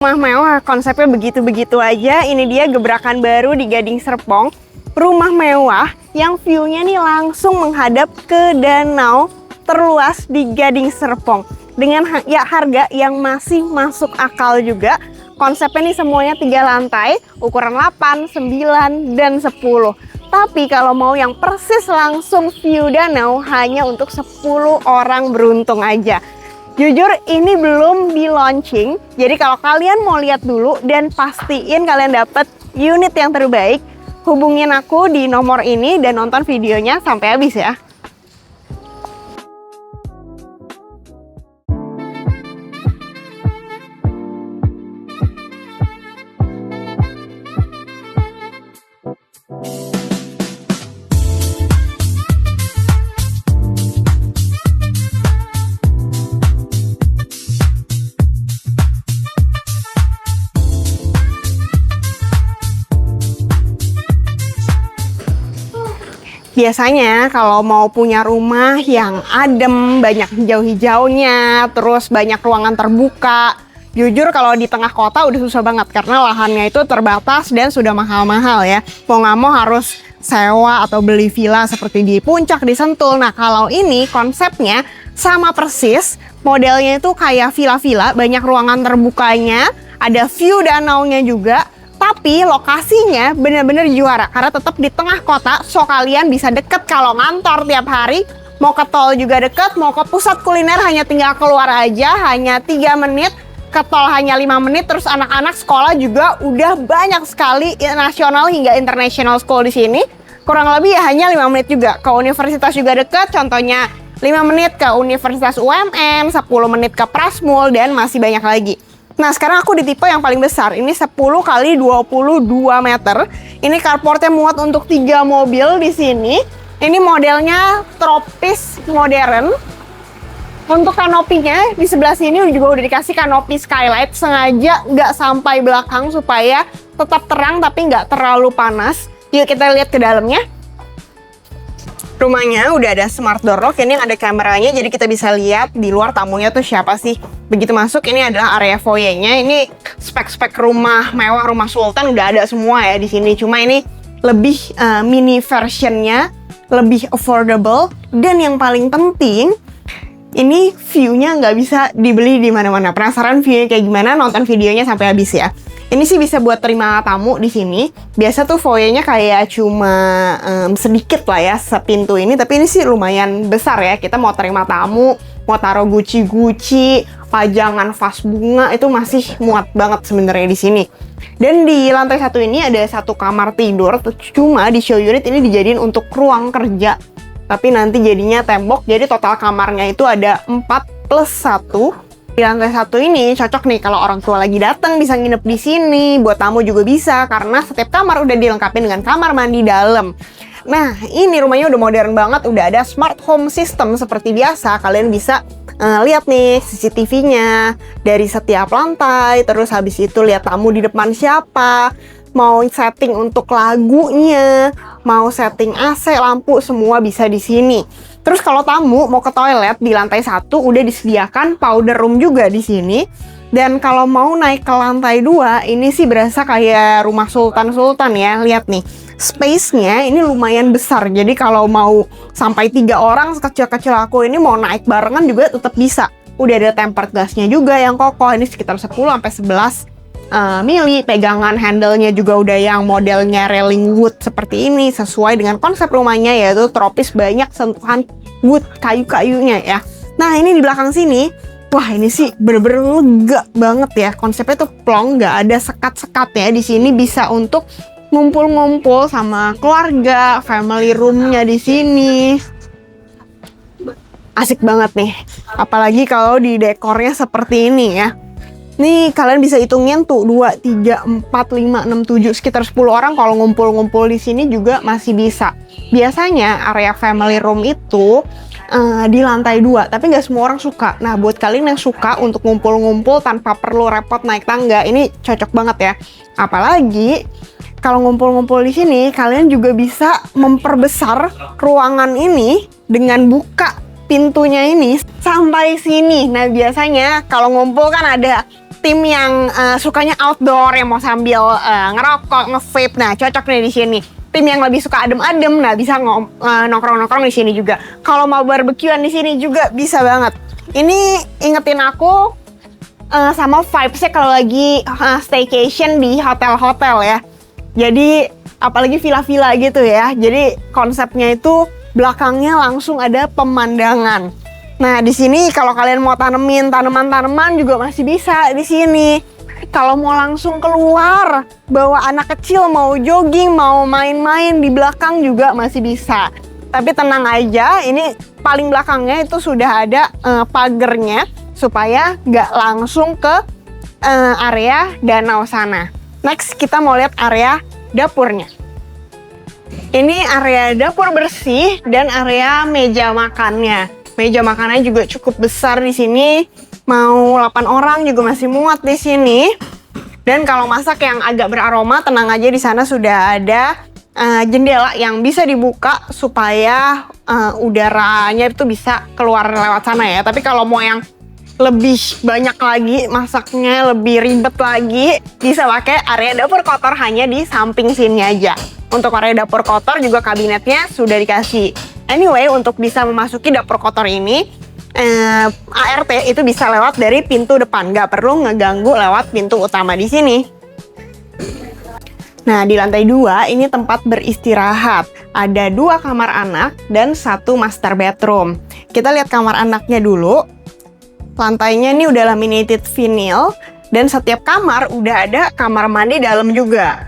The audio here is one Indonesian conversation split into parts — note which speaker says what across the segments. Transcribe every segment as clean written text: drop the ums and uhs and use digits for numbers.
Speaker 1: Rumah mewah, konsepnya begitu-begitu aja. Ini dia gebrakan baru di Gading Serpong. Rumah mewah yang view-nya nih langsung menghadap ke danau terluas di Gading Serpong. Dengan harga yang masih masuk akal juga. Konsepnya nih semuanya 3 lantai, ukuran 8, 9, dan 10. Tapi kalau mau yang persis langsung view danau hanya untuk 10 orang beruntung aja. Jujur ini belum di launching, jadi kalau kalian mau lihat dulu dan pastiin kalian dapat unit yang terbaik, hubungin aku di nomor ini dan nonton videonya sampai habis ya. Biasanya kalau mau punya rumah yang adem, banyak hijau-hijaunya, terus banyak ruangan terbuka, jujur kalau di tengah kota udah susah banget karena lahannya itu terbatas dan sudah mahal-mahal ya. Mau nggak mau harus sewa atau beli villa seperti di Puncak, di Sentul. Nah kalau ini konsepnya sama persis, modelnya itu kayak villa-villa, banyak ruangan terbukanya, ada view danaunya juga. Tapi lokasinya bener-bener juara karena tetap di tengah kota, so kalian bisa deket kalau ngantor tiap hari, mau ke tol juga deket, mau ke pusat kuliner hanya tinggal keluar aja, hanya 3 menit, ke tol hanya 5 menit, terus anak-anak sekolah juga udah banyak sekali nasional hingga international school di sini, kurang lebih ya hanya 5 menit juga. Ke universitas juga deket, contohnya 5 menit ke Universitas UMN, 10 menit ke Prasmul, dan masih banyak lagi. Nah sekarang aku di tipe yang paling besar, ini 10 kali 22 meter. Ini carportnya muat untuk 3 mobil di sini. Ini modelnya tropis modern. Untuk kanopinya di sebelah sini juga udah dikasih kanopi skylight, sengaja nggak sampai belakang supaya tetap terang tapi nggak terlalu panas. Yuk kita lihat ke dalamnya. Rumahnya udah ada smart door lock, ini yang ada kameranya, jadi kita bisa lihat di luar tamunya tuh siapa sih. Begitu masuk, ini adalah area foyer-nya. Ini spek-spek rumah mewah, rumah sultan udah ada semua ya di sini. Cuma ini lebih mini versionnya, lebih affordable, dan yang paling penting, ini view-nya nggak bisa dibeli di mana-mana. Penasaran view-nya kayak gimana? Nonton videonya sampai habis ya. Ini sih bisa buat terima tamu di sini. Biasa tuh foyer-nya kayak cuma sedikit lah ya sepintu ini, tapi ini sih lumayan besar ya. Kita mau terima tamu, mau taruh guci-guci, pajangan vas bunga itu masih muat banget sebenarnya di sini. Dan di lantai 1 ini ada 1 kamar tidur, cuma di show unit ini dijadiin untuk ruang kerja. Tapi nanti jadinya tembok, jadi total kamarnya itu ada 4 plus 1. Di lantai 1 ini cocok nih kalau orang tua lagi datang bisa nginep di sini, buat tamu juga bisa karena setiap kamar udah dilengkapi dengan kamar mandi dalam. Nah, ini rumahnya udah modern banget, udah ada smart home system seperti biasa. Kalian bisa lihat nih CCTV-nya dari setiap lantai, terus habis itu lihat tamu di depan siapa, mau setting untuk lagunya, mau setting AC, lampu, semua bisa di sini. Terus kalau tamu mau ke toilet di lantai 1 udah disediakan powder room juga di sini. Dan kalau mau naik ke lantai 2, ini sih berasa kayak rumah sultan-sultan ya. Lihat nih, space-nya ini lumayan besar. Jadi kalau mau sampai 3 orang sekecil-kecil aku ini mau naik barengan juga tetap bisa. Udah ada tempered glass-nya juga yang kokoh. Ini sekitar 10-11 mili. Pegangan handle-nya juga udah yang modelnya railing wood seperti ini, sesuai dengan konsep rumahnya yaitu tropis, banyak sentuhan wood, kayu-kayunya ya. Nah ini di belakang sini, wah ini sih bener-bener lega banget ya. Konsepnya tuh plong, nggak ada sekat-sekat ya. Di sini bisa untuk ngumpul-ngumpul sama keluarga, family room-nya di sini. Asik banget nih, apalagi kalau di dekornya seperti ini ya. Nih kalian bisa hitungin tuh 2, 3, 4, 5, 6, 7, sekitar 10 orang kalau ngumpul-ngumpul di sini juga masih bisa. Biasanya area family room itu di lantai 2, tapi nggak semua orang suka. Nah buat kalian yang suka untuk ngumpul-ngumpul tanpa perlu repot naik tangga, ini cocok banget ya. Apalagi kalau ngumpul-ngumpul di sini, kalian juga bisa memperbesar ruangan ini dengan buka pintunya ini sampai sini. Nah biasanya kalau ngumpul kan ada tim yang sukanya outdoor, yang mau sambil ngerokok, nge-vape, nah cocok nih di sini. Tim yang lebih suka adem-adem, nah bisa nongkrong-nongkrong di sini juga. Kalau mau barbekyuan di sini juga bisa banget. Ini ingetin aku sama vibes-nya kalau lagi staycation di hotel-hotel ya. Jadi apalagi villa-villa gitu ya. Jadi konsepnya itu belakangnya langsung ada pemandangan. Nah di sini kalau kalian mau tanemin tanaman-tanaman juga masih bisa di sini. Kalau mau langsung keluar, bawa anak kecil mau jogging, mau main-main di belakang juga masih bisa. Tapi tenang aja, ini paling belakangnya itu sudah ada pagernya supaya nggak langsung ke area danau sana. Next kita mau lihat area dapurnya. Ini area dapur bersih dan area meja makannya. Meja makannya juga cukup besar di sini. Mau 8 orang juga masih muat di sini. Dan kalau masak yang agak beraroma, tenang aja di sana sudah ada jendela yang bisa dibuka supaya udaranya itu bisa keluar lewat sana ya. Tapi kalau mau yang lebih banyak lagi masaknya, lebih ribet lagi, bisa pakai area dapur kotor hanya di samping sini aja. Untuk area dapur kotor juga kabinetnya sudah dikasih. Anyway, untuk bisa memasuki dapur kotor ini, ART itu bisa lewat dari pintu depan, nggak perlu ngeganggu lewat pintu utama di sini. Nah, di lantai 2 ini tempat beristirahat. Ada 2 kamar anak dan 1 master bedroom. Kita lihat kamar anaknya dulu. Lantainya ini udah laminated vinyl dan setiap kamar udah ada kamar mandi dalam juga.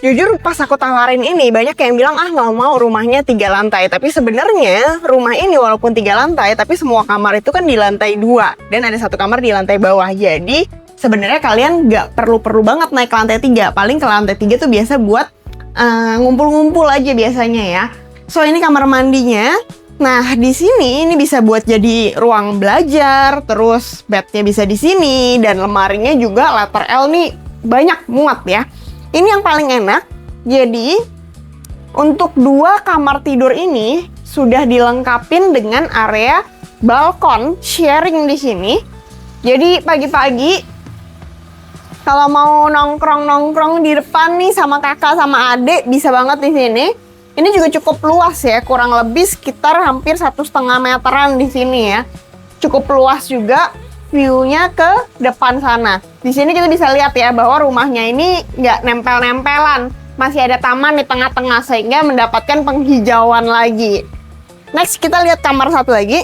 Speaker 1: Jujur pas aku tawarin ini banyak yang bilang nggak mau rumahnya 3 lantai. Tapi sebenarnya rumah ini walaupun 3 lantai tapi semua kamar itu kan di lantai 2 dan ada 1 kamar di lantai bawah. Jadi sebenarnya kalian nggak perlu banget naik ke lantai 3. Paling ke lantai 3 tuh biasa buat ngumpul-ngumpul aja biasanya ya. So ini kamar mandinya. Nah di sini ini bisa buat jadi ruang belajar, terus bednya bisa di sini dan lemarinya juga letter L nih banyak muat ya. Ini yang paling enak. Jadi untuk 2 kamar tidur ini sudah dilengkapin dengan area balkon sharing di sini. Jadi pagi-pagi kalau mau nongkrong-nongkrong di depan nih sama kakak sama adik bisa banget di sini. Ini juga cukup luas ya, kurang lebih sekitar hampir 1,5 meteran di sini ya. Cukup luas juga view-nya ke depan sana. Di sini kita bisa lihat ya bahwa rumahnya ini nggak nempel-nempelan. Masih ada taman di tengah-tengah sehingga mendapatkan penghijauan lagi. Next kita lihat kamar satu lagi.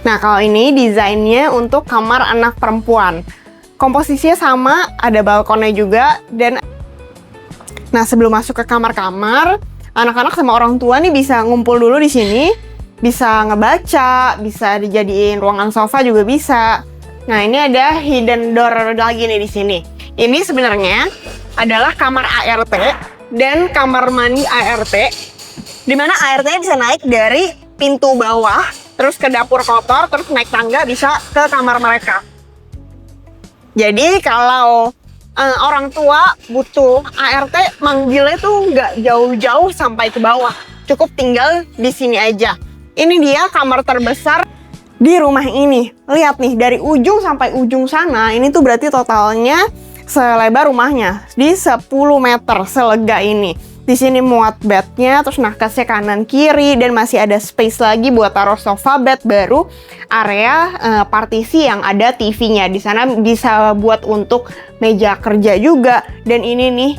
Speaker 1: Nah kalau ini desainnya untuk kamar anak perempuan. Komposisinya sama, ada balkonnya juga dan nah sebelum masuk ke kamar-kamar, anak-anak sama orang tua nih bisa ngumpul dulu di sini, bisa ngebaca, bisa dijadiin ruangan sofa juga bisa. Nah ini ada hidden door lagi nih di sini. Ini sebenarnya adalah kamar ART dan kamar mandi ART, dimana ART-nya bisa naik dari pintu bawah, terus ke dapur kotor, terus naik tangga bisa ke kamar mereka. Jadi kalau orang tua butuh ART, manggilnya tuh nggak jauh-jauh sampai ke bawah, cukup tinggal di sini aja. Ini dia kamar terbesar di rumah ini. Lihat nih, dari ujung sampai ujung sana, ini tuh berarti totalnya selebar rumahnya di 10 meter selega ini. Di sini muat bednya, terus nakasnya kanan kiri dan masih ada space lagi buat taruh sofa bed, baru area partisi yang ada TV-nya. Di sana bisa buat untuk meja kerja juga. Dan ini nih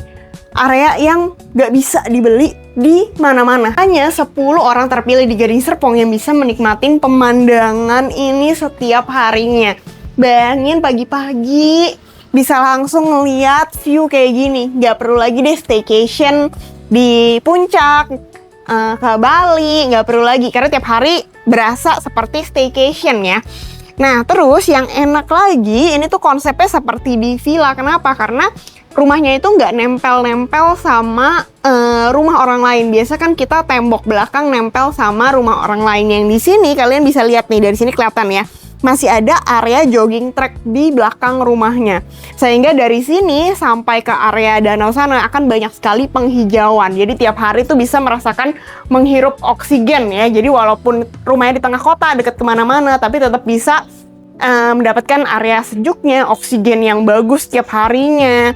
Speaker 1: area yang nggak bisa dibeli di mana-mana. Hanya 10 orang terpilih di Gading Serpong yang bisa menikmatin pemandangan ini setiap harinya. Bayangin pagi-pagi bisa langsung ngeliat view kayak gini. Nggak perlu lagi deh staycation di puncak, ke Bali, nggak perlu lagi. Karena tiap hari berasa seperti staycation ya. Nah terus yang enak lagi, ini tuh konsepnya seperti di villa. Kenapa? Karena rumahnya itu nggak nempel-nempel sama rumah orang lain. Biasa kan kita tembok belakang nempel sama rumah orang lain. Yang di sini kalian bisa lihat nih, dari sini kelihatan ya, masih ada area jogging track di belakang rumahnya. Sehingga dari sini sampai ke area danau sana akan banyak sekali penghijauan. Jadi tiap hari tuh bisa merasakan menghirup oksigen ya. Jadi walaupun rumahnya di tengah kota, deket kemana-mana, tapi tetap bisa mendapatkan area sejuknya, oksigen yang bagus setiap harinya.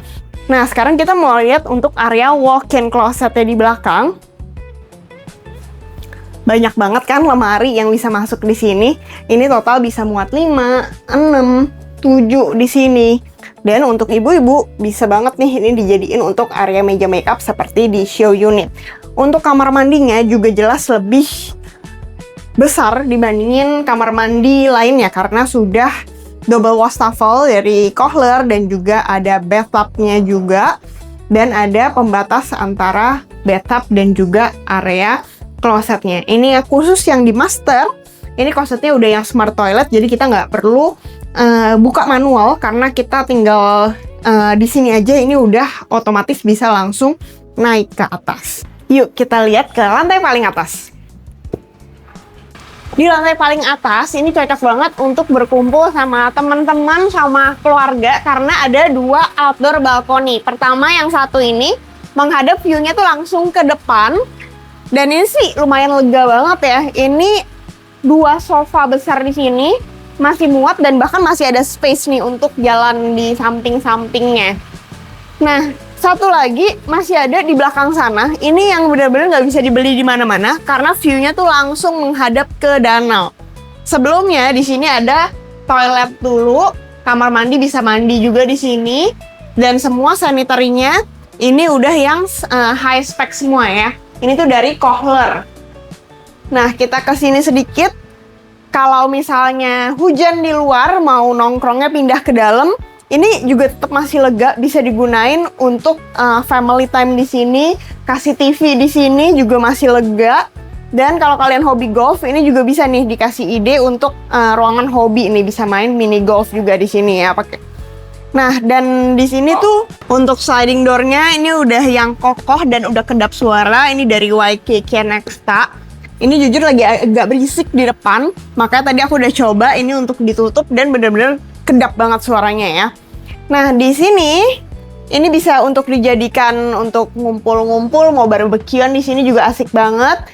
Speaker 1: Nah, sekarang kita mau lihat untuk area walk-in closetnya di belakang. Banyak banget kan lemari yang bisa masuk di sini. Ini total bisa muat 5, 6, 7 di sini. Dan untuk ibu-ibu bisa banget nih ini dijadiin untuk area meja makeup seperti di show unit. Untuk kamar mandinya juga jelas lebih besar dibandingin kamar mandi lainnya karena sudah double wastafel dari Kohler dan juga ada bathtubnya juga dan ada pembatas antara bathtub dan juga area klosetnya. Ini khusus yang di master. Ini klosetnya udah yang smart toilet, jadi kita nggak perlu buka manual karena kita tinggal di sini aja. Ini udah otomatis bisa langsung naik ke atas. Yuk kita lihat ke lantai paling atas. Di lantai paling atas ini cocok banget untuk berkumpul sama teman-teman sama keluarga karena ada 2 outdoor balkoni. Pertama yang satu ini menghadap view-nya tuh langsung ke depan. Dan ini sih lumayan lega banget ya. Ini 2 sofa besar di sini masih muat dan bahkan masih ada space nih untuk jalan di samping-sampingnya. Nah, satu lagi masih ada di belakang sana. Ini yang benar-benar nggak bisa dibeli di mana-mana karena view-nya tuh langsung menghadap ke danau. Sebelumnya di sini ada toilet dulu, kamar mandi bisa mandi juga di sini, dan semua sanitarinya ini udah yang high spec semua ya. Ini tuh dari Kohler. Nah, kita ke sini sedikit. Kalau misalnya hujan di luar, mau nongkrongnya pindah ke dalam, ini juga tetap masih lega, bisa digunain untuk family time di sini, kasih TV di sini juga masih lega. Dan kalau kalian hobi golf, ini juga bisa nih dikasih ide untuk ruangan hobi nih, bisa main mini golf juga di sini ya pakai. Nah, dan di sini tuh untuk sliding door-nya ini udah yang kokoh dan udah kedap suara. Ini dari YKK Nexta. Ini jujur lagi agak berisik di depan, makanya tadi aku udah coba ini untuk ditutup dan bener-bener kedap banget suaranya ya. Nah, di sini ini bisa untuk dijadikan untuk ngumpul-ngumpul, mau barbekyuan di sini juga asik banget.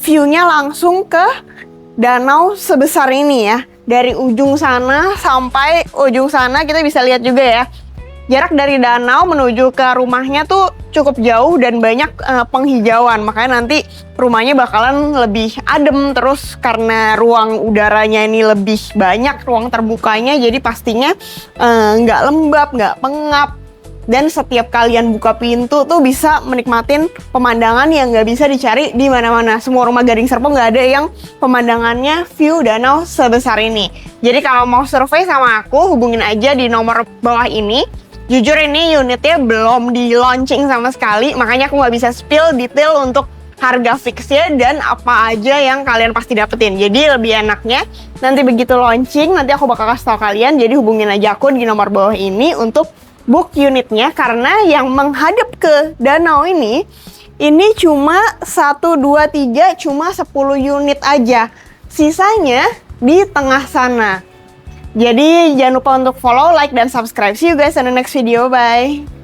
Speaker 1: View-nya langsung ke danau sebesar ini ya. Dari ujung sana sampai ujung sana kita bisa lihat juga ya. Jarak dari danau menuju ke rumahnya tuh cukup jauh dan banyak penghijauan. Makanya nanti rumahnya bakalan lebih adem. Terus karena ruang udaranya ini lebih banyak, ruang terbukanya, jadi pastinya nggak lembab, nggak pengap. Dan setiap kalian buka pintu tuh bisa menikmatin pemandangan yang nggak bisa dicari di mana-mana. Semua rumah Gading Serpong nggak ada yang pemandangannya view danau sebesar ini. Jadi kalau mau survei sama aku, hubungin aja di nomor bawah ini. Jujur ini unitnya belum di launching sama sekali, makanya aku nggak bisa spill detail untuk harga fixnya dan apa aja yang kalian pasti dapetin. Jadi lebih enaknya nanti begitu launching, nanti aku bakal kasih tau kalian. Jadi hubungin aja aku di nomor bawah ini untuk book unitnya, karena yang menghadap ke danau ini cuma 1, 2, 3, cuma 10 unit aja. Sisanya di tengah sana. Jadi jangan lupa untuk follow, like, dan subscribe. See you guys in the next video. Bye!